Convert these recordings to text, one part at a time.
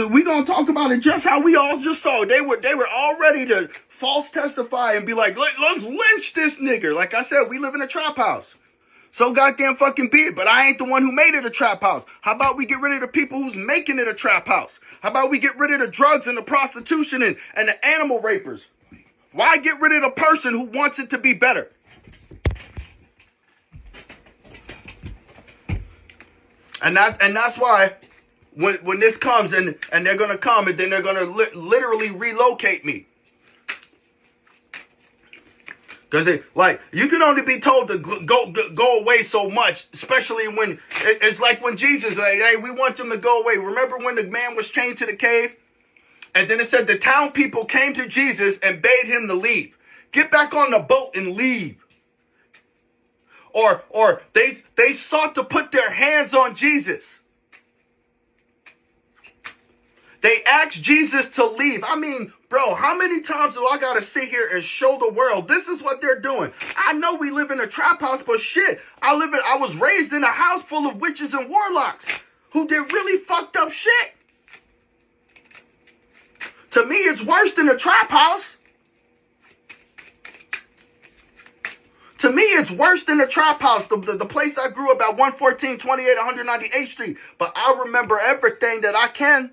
We gonna talk about it just how we all just saw. They were all ready to false testify and be like, let's lynch this nigger. Like I said, we live in a trap house. So goddamn fucking be it. But I ain't the one who made it a trap house. How about we get rid of the people who's making it a trap house? How about we get rid of the drugs and the prostitution and the animal rapers? Why get rid of the person who wants it to be better? And that's why when this comes and they're gonna come and then they're gonna literally relocate me. Because you can only be told to go away so much, especially when it's like when Jesus, like, hey, we want him to go away. Remember when the man was chained to the cave? And then it said the town people came to Jesus and bade him to leave. Get back on the boat and leave. Or they sought to put their hands on Jesus. They asked Jesus to leave. I mean, bro, how many times do I gotta sit here and show the world this is what they're doing? I know we live in a trap house, but shit, I was raised in a house full of witches and warlocks who did really fucked up shit. To me, it's worse than a trap house. To me, it's worse than a trap house. The place I grew up at 114, 28, 198th Street. But I remember everything that I can.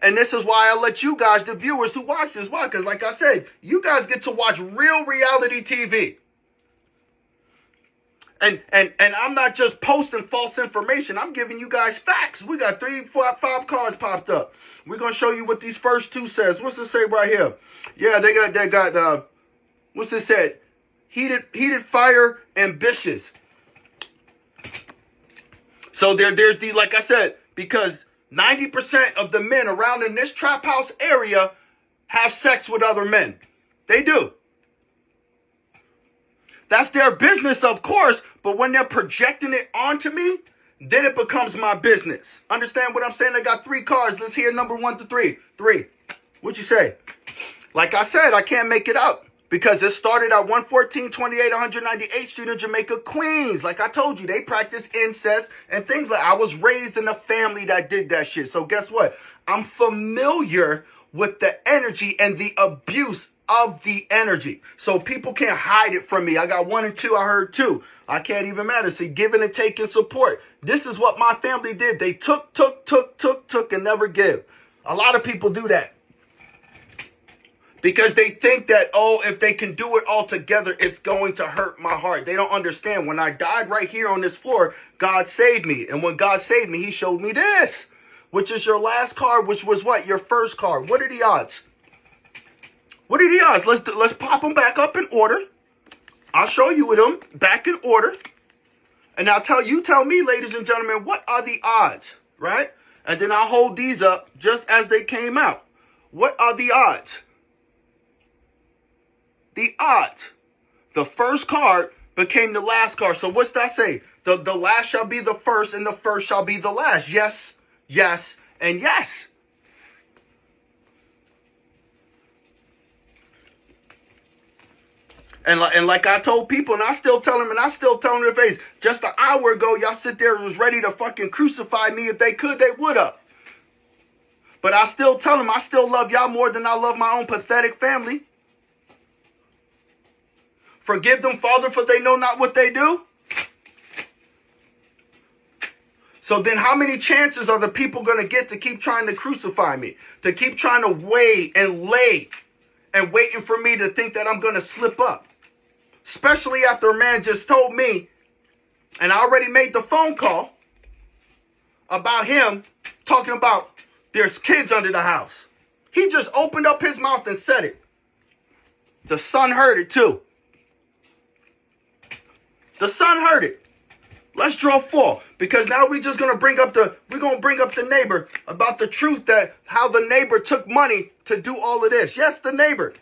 And this is why I let you guys, the viewers who watch this, why? Because like I said, you guys get to watch real reality TV. And I'm not just posting false information. I'm giving you guys facts. We got 3, 4, 5 cards popped up. We're going to show you what these first two says. What's it say right here? Yeah, they got what's it said? Heated fire, ambitious. So there's these, like I said, because 90% of the men around in this trap house area have sex with other men. They do. That's their business, of course, but when they're projecting it onto me, then it becomes my business. Understand what I'm saying? They got 3 cards. Let's hear number 1 to 3. 3. What'd you say? Like I said, I can't make it out because it started at 114, 28, 198th Street in Jamaica, Queens. Like I told you, they practice incest and things like I was raised in a family that did that shit. So guess what? I'm familiar with the energy and the abuse of the energy. So people can't hide it from me. I got 1 and 2. I heard 2. I can't even matter. See, giving and taking support. This is what my family did. They took, and never give. A lot of people do that. Because they think that, oh, if they can do it all together, it's going to hurt my heart. They don't understand. When I died right here on this floor, God saved me. And when God saved me, he showed me this, which is your last card, which was what? Your first card. What are the odds? What are the odds? Let's pop them back up in order. I'll show you with them back in order. And I'll tell me, ladies and gentlemen, what are the odds, right? And then I'll hold these up just as they came out. What are the odds? The odds. The first card became the last card. So what's that say? The last shall be the first and the first shall be the last. Yes, yes, and yes. And like I told people, and I still tell them, in their face, just an hour ago, y'all sit there and was ready to fucking crucify me. If they could, they would have. But I still tell them, I still love y'all more than I love my own pathetic family. Forgive them, Father, for they know not what they do. So then how many chances are the people going to get to keep trying to crucify me? To keep trying to weigh and lay and waiting for me to think that I'm going to slip up? Especially after a man just told me, and I already made the phone call about him talking about there's kids under the house. He just opened up his mouth and said it. The son heard it too. The son heard it. Let's draw 4, because now we're just gonna bring up the neighbor about the truth that how the neighbor took money to do all of this. Yes, the neighbor.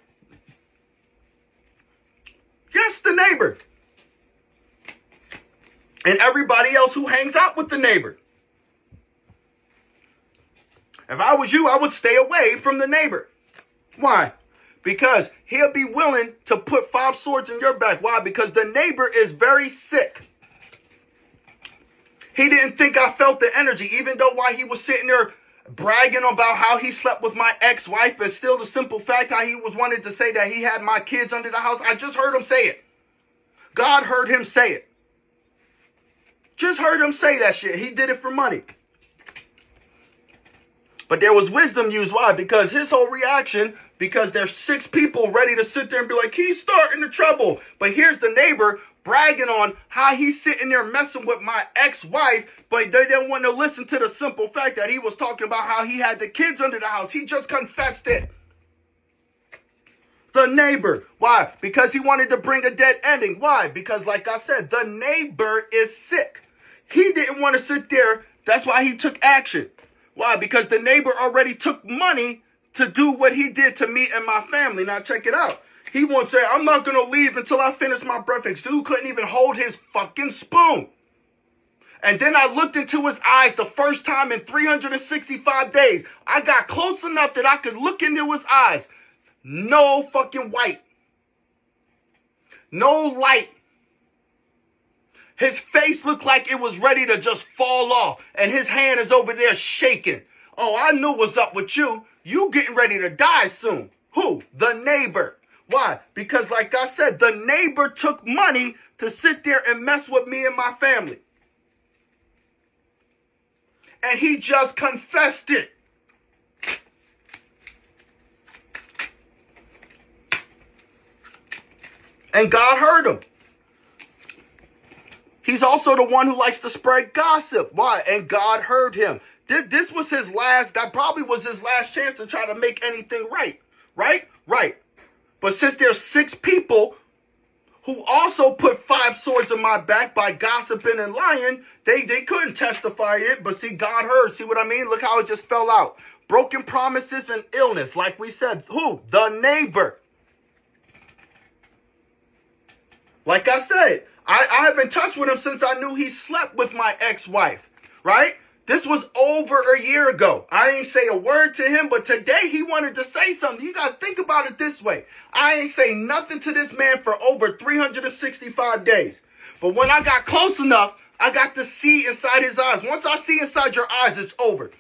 Yes, the neighbor. And everybody else who hangs out with the neighbor. If I was you, I would stay away from the neighbor. Why? Because he'll be willing to put 5 swords in your back. Why? Because the neighbor is very sick. He didn't think I felt the energy, even though while he was sitting there bragging about how he slept with my ex-wife, and still the simple fact how he was wanted to say that he had my kids under the house. I just heard him say it. God heard him say it. Just heard him say that shit. He did it for money. But there was wisdom used. Why? Because his whole reaction, because there's 6 people ready to sit there and be like, he's starting the trouble. But here's the neighbor bragging on how he's sitting there messing with my ex-wife, but they didn't want to listen to the simple fact that he was talking about how he had the kids under the house. He just confessed it. The neighbor. Why? Because he wanted to bring a dead ending. Why? Because like I said, the neighbor is sick. He didn't want to sit there. That's why he took action. Why? Because the neighbor already took money to do what he did to me and my family. Now check it out. He won't say, I'm not going to leave until I finish my breakfast. Dude couldn't even hold his fucking spoon. And then I looked into his eyes the first time in 365 days. I got close enough that I could look into his eyes. No fucking white. No light. His face looked like it was ready to just fall off. And his hand is over there shaking. Oh, I knew what's up with you. You getting ready to die soon. Who? The neighbor. Why? Because like I said, the neighbor took money to sit there and mess with me and my family. And he just confessed it. And God heard him. He's also the one who likes to spread gossip. Why? And God heard him. This was his last, that probably was his last chance to try to make anything right. Right? Right. But since there's 6 people who also put 5 swords in my back by gossiping and lying, they couldn't testify it. But see, God heard. See what I mean? Look how it just fell out. Broken promises and illness. Like we said, who? The neighbor. Like I said, I have been in touch with him since I knew he slept with my ex-wife. Right? This was over a year ago. I ain't say a word to him, but today he wanted to say something. You got to think about it this way. I ain't say nothing to this man for over 365 days. But when I got close enough, I got to see inside his eyes. Once I see inside your eyes, it's over.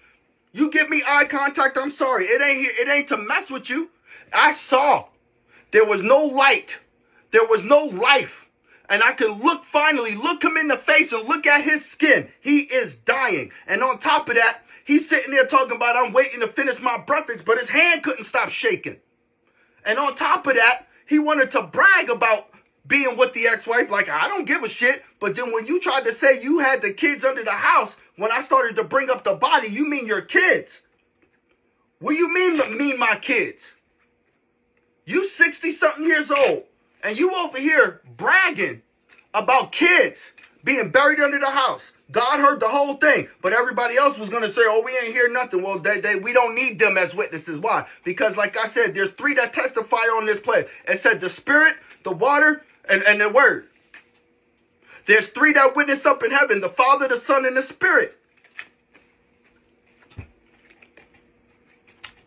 You give me eye contact, I'm sorry. It ain't to mess with you. I saw. There was no light. There was no life. And I could finally look him in the face and look at his skin. He is dying. And on top of that, he's sitting there talking about, I'm waiting to finish my breakfast, but his hand couldn't stop shaking. And on top of that, he wanted to brag about being with the ex-wife. Like, I don't give a shit. But then when you tried to say you had the kids under the house, when I started to bring up the body, you mean your kids. What do you mean my kids? You 60-something years old. And you over here bragging about kids being buried under the house. God heard the whole thing. But everybody else was going to say, oh, we ain't hear nothing. Well, we don't need them as witnesses. Why? Because like I said, there's 3 that testify on this place. It said the spirit, the water, and the word. There's 3 that witness up in heaven. The Father, the Son, and the Spirit.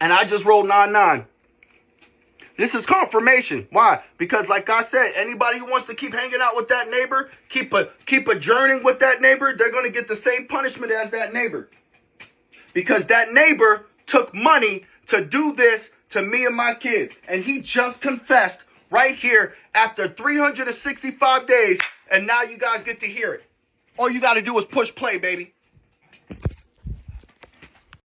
And I just rolled 9-9. This is confirmation. Why? Because like I said, anybody who wants to keep hanging out with that neighbor, keep adjourning with that neighbor, they're going to get the same punishment as that neighbor. Because that neighbor took money to do this to me and my kids. And he just confessed right here after 365 days. And now you guys get to hear it. All you got to do is push play, baby.